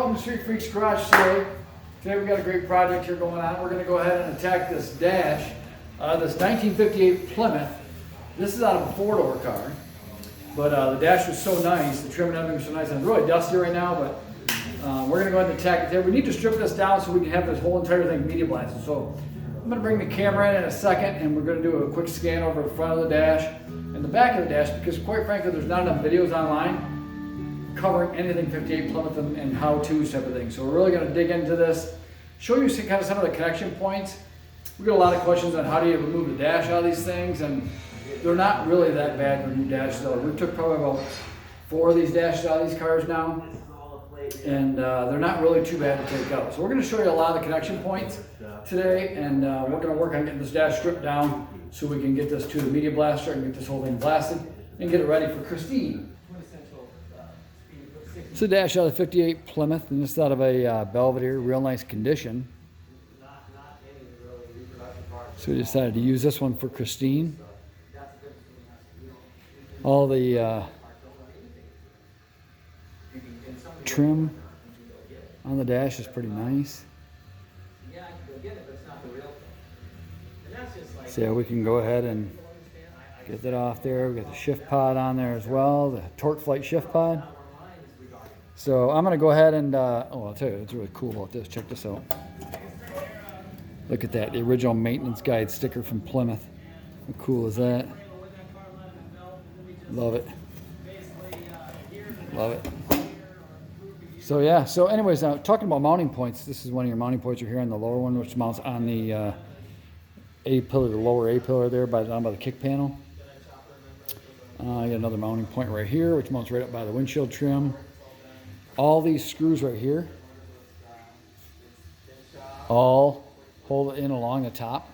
welcome to Street Freaks Garage today. Today we've got a great project here going on. We're going to go ahead and attack this dash, this 1958 Plymouth. This is out of a four-door car, but the dash was so nice, the trim and everything was so nice, and it's really dusty right now, but we're going to go ahead and attack it today. We need to strip this down so we can have this whole entire thing media blasted. So I'm going to bring the camera in a second, and we're going to do a quick scan over the front of the dash and the back of the dash, because quite frankly there's not enough videos online covering anything 58 Plymouth and how-tos type of thing. So we're really going to dig into this, show you kind of some of the connection points. We get a lot of questions on how do you remove the dash out of these things, and they're not really that bad to remove dashes out. We took probably about 4 of these dashes out of these cars now, and they're not really too bad to take out. So we're going to show you a lot of the connection points today, and we're going to work on getting this dash stripped down so we can get this to the media blaster and get this whole thing blasted and get it ready for Christine. It's a dash out of 58 Plymouth, and this is out of a Belvedere, real nice condition. So we decided to use this one for Christine. All the trim on the dash is pretty nice. So yeah, we can go ahead and get that off there. We got the shift pod on there as well, the torque flight shift pod. So I'm going to go ahead and, I'll tell you what's really cool about this. Check this out. Look at that, the original maintenance guide sticker from Plymouth. How cool is that? Love it. Love it. So yeah, so anyways, now talking about mounting points, this is one of your mounting points right here on the lower one, which mounts on the A-pillar, the lower A-pillar there down by the kick panel. I got another mounting point right here, which mounts right up by the windshield trim. All these screws right here all hold it in along the top,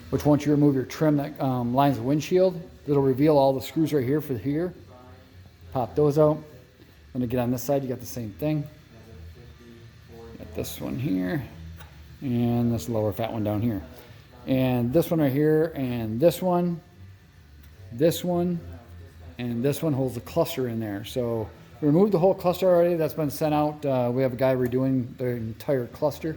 which once you remove your trim that lines the windshield, it'll reveal all the screws right here for here. Pop those out. And again, on this side you got the same thing. Got this one here and this lower fat one down here, and this one right here, and this one, and this one holds the cluster in there. So we removed the whole cluster already. That's been sent out. We have a guy redoing the entire cluster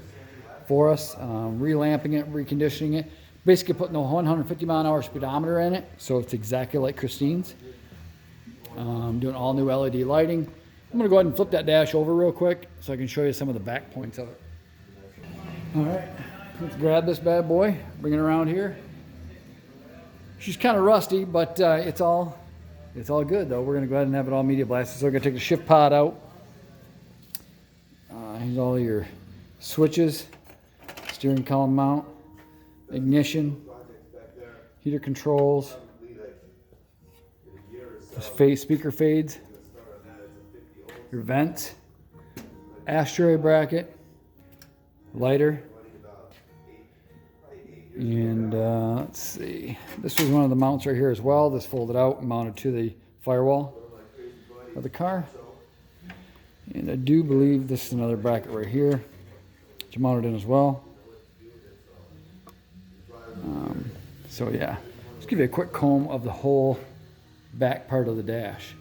for us, relamping it, reconditioning it, basically putting the 150 mile an hour speedometer in it, so it's exactly like Christine's. Doing all new LED lighting. I'm going to go ahead and flip that dash over real quick so I can show you some of the back points of it. All right, let's grab this bad boy, bring it around here. She's kind of rusty, but it's all good though. We're going to go ahead and have it all media blasted. So we're going to take the shift pod out. Here's all your switches, steering column mount, ignition, heater controls, speaker fades, your vents, ashtray bracket, lighter, and let's see, this was one of the mounts right here as well. This folded out and mounted to the firewall of the car, and I do believe this is another bracket right here which mounted in as well. So yeah, let's give you a quick comb of the whole back part of the dash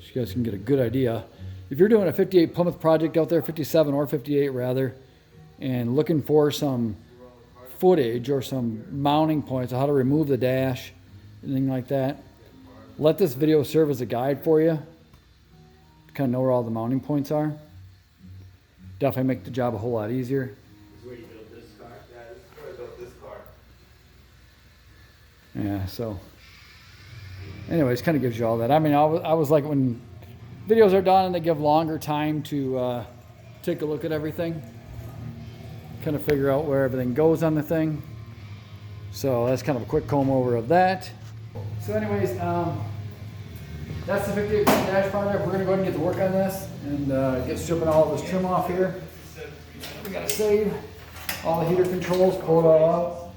so you guys can get a good idea. If you're doing a 58 Plymouth project out there, 57 or 58 rather, and looking for some footage or some mounting points of how to remove the dash, anything like that, let this video serve as a guide for you to kind of know where all the mounting points are. Definitely make the job a whole lot easier. This is where you built this car? Yeah, this is where I built this car. Yeah, so anyways, kind of gives you all that. I mean, I was like, when videos are done and they give longer time to take a look at everything, kind of figure out where everything goes on the thing. So that's kind of a quick comb over of that. So anyways, that's the 58 dash project. We're going to go ahead and get to work on this and get stripping all of this trim off here. We got to save all the heater controls, pull it all out.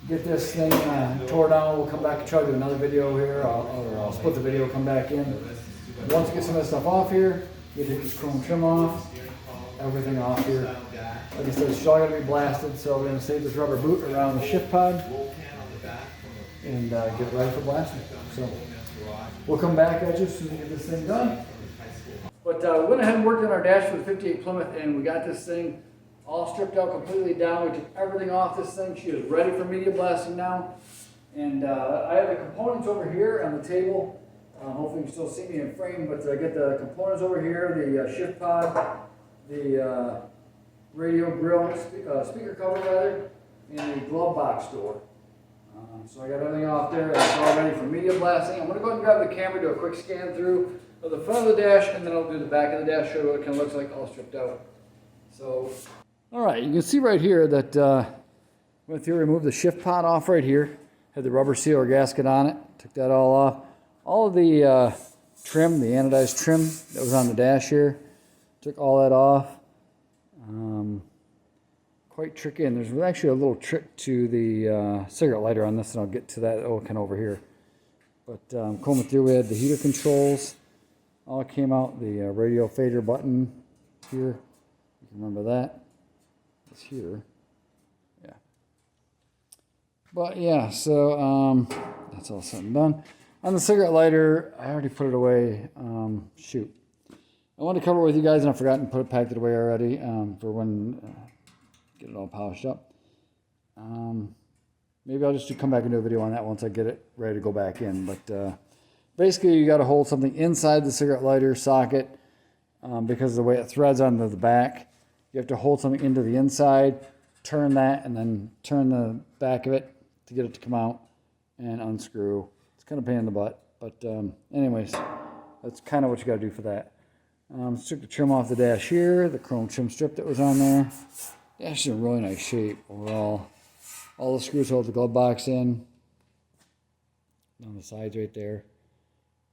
Get this thing tore down. We'll come back and try to do another video here. I'll split the video, come back in. Once we get some of this stuff off here, we take this chrome trim off, everything off here. Like I said, it's all going to be blasted, so we're going to save this rubber boot around the shift pod and get ready for blasting. So we'll come back at you as soon as we get this thing done. But we went ahead and worked on our dash for the 58 Plymouth, and we got this thing all stripped out completely down. We took everything off this thing. She is ready for media blasting now. And I have the components over here on the table. Hopefully you can still see me in frame, but I get the components over here, the shift pod, the radio grill, speaker cover rather, and the glove box door. So I got everything off there, and it's all ready for media blasting. I'm going to go ahead and grab the camera, do a quick scan through of the front of the dash, and then I'll do the back of the dash, show you what it kind of looks like all stripped out. So, all right, you can see right here that went through, removed the shift pod off right here, had the rubber seal or gasket on it, took that all off. All of the trim, the anodized trim that was on the dash here, took all that off. Quite tricky, and there's actually a little trick to the cigarette lighter on this, and I'll get to that kind of over here. But combing through, we had the heater controls, all came out, the radio fader button here, you can remember that, it's here, yeah. But yeah, so that's all said and done. On the cigarette lighter, I already put it away, shoot. I wanted to cover it with you guys, and I forgot to packed it away already for when, get it all polished up. Maybe I'll just come back and do a video on that once I get it ready to go back in. But basically, you got to hold something inside the cigarette lighter socket because of the way it threads onto the back. You have to hold something into the inside, turn that, and then turn the back of it to get it to come out and unscrew. It's kind of a pain in the butt, but anyways, that's kind of what you got to do for that. Took the trim off the dash here, the chrome trim strip that was on there. Dash is in really nice shape overall. All the screws hold the glove box in. On the sides right there.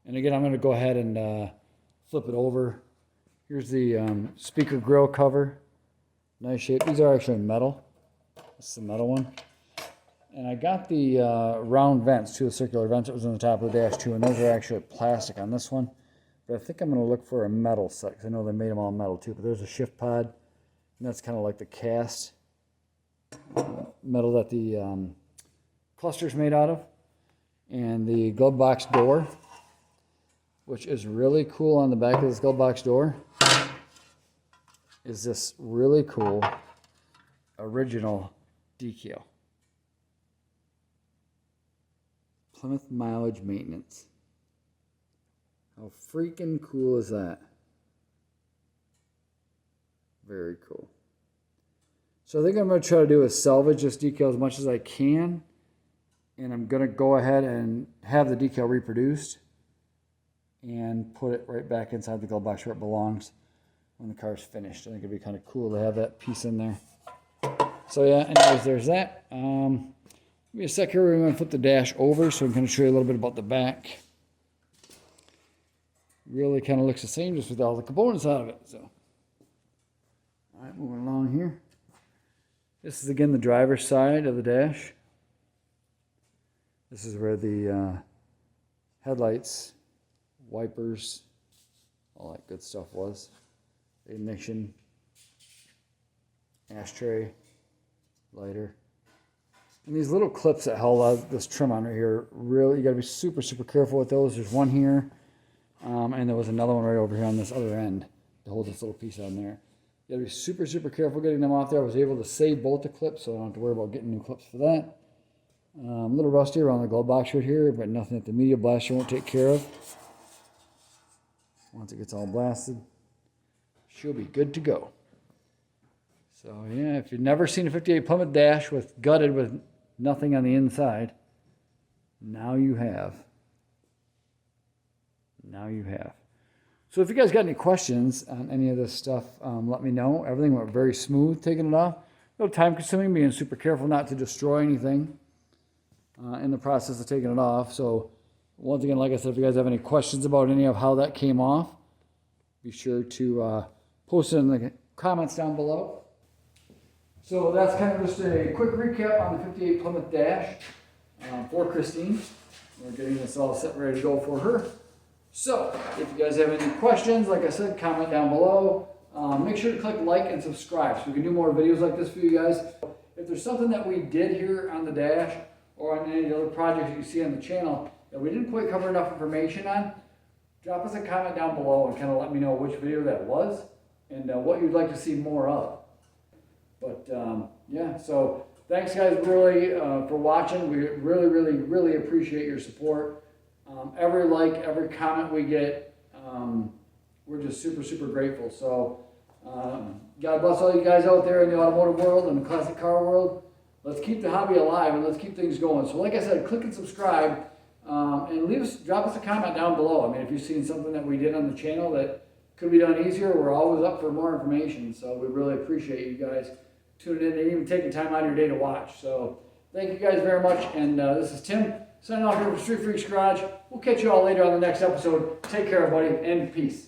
And again, I'm going to go ahead and flip it over. Here's the speaker grill cover. Nice shape. These are actually metal. This is the metal one. And I got the round vents, two circular vents that was on the top of the dash too, and those are actually plastic on this one. But I think I'm going to look for a metal set, because I know they made them all metal too. But there's a shift pod, and that's kind of like the cast metal that the cluster's made out of. And the glove box door, which is really cool on the back of this glove box door, is this really cool original decal. Plymouth mileage maintenance. How freaking cool is that? Very cool. So I think I'm going to try to do is salvage this decal as much as I can. And I'm going to go ahead and have the decal reproduced and put it right back inside the glove box where it belongs when the car's finished. I think it'd be kind of cool to have that piece in there. So yeah, anyways, there's that. Give me a sec here. We're going to flip the dash over so I'm going to show you a little bit about the back. Really kind of looks the same, just with all the components out of it. So, all right, moving along here. This is again the driver's side of the dash. This is where the headlights, wipers, all that good stuff was. The ignition, ashtray, lighter. And these little clips that held this trim on right here, really, you got to be super, super careful with those. There's one here, and there was another one right over here on this other end to hold this little piece on there. You got to be super, super careful getting them off there. I was able to save both the clips, so I don't have to worry about getting new clips for that. A little rusty around the glove box right here, but nothing that the media blaster won't take care of. Once it gets all blasted, she'll be good to go. So yeah, if you've never seen a 58 Plymouth dash with gutted with nothing on the inside, now you have. Now you have. So if you guys got any questions on any of this stuff, let me know. Everything went very smooth taking it off. A little time consuming, being super careful not to destroy anything in the process of taking it off. So once again, like I said, if you guys have any questions about any of how that came off, be sure to post it in the comments down below. So that's kind of just a quick recap on the 58 Plymouth dash for Christine. We're getting this all set and ready to go for her. So if you guys have any questions, like I said, comment down below. Make sure to click like and subscribe so we can do more videos like this for you guys. If there's something that we did here on the dash or on any of the other projects that you see on the channel that we didn't quite cover enough information on, drop us a comment down below and kind of let me know which video that was and what you'd like to see more of. But yeah, so thanks guys really for watching. We really appreciate your support. Every like, every comment we get, we're just super grateful. So God bless all you guys out there in the automotive world and the classic car world. Let's keep the hobby alive and let's keep things going. So like I said, click and subscribe and drop us a comment down below. I mean, if you've seen something that we did on the channel that could be done easier, we're always up for more information. So we really appreciate you guys tuning in and even taking time out of your day to watch. So thank you guys very much. And this is Tim signing off here from Street Freaks Garage. We'll catch you all later on the next episode. Take care, everybody, and peace.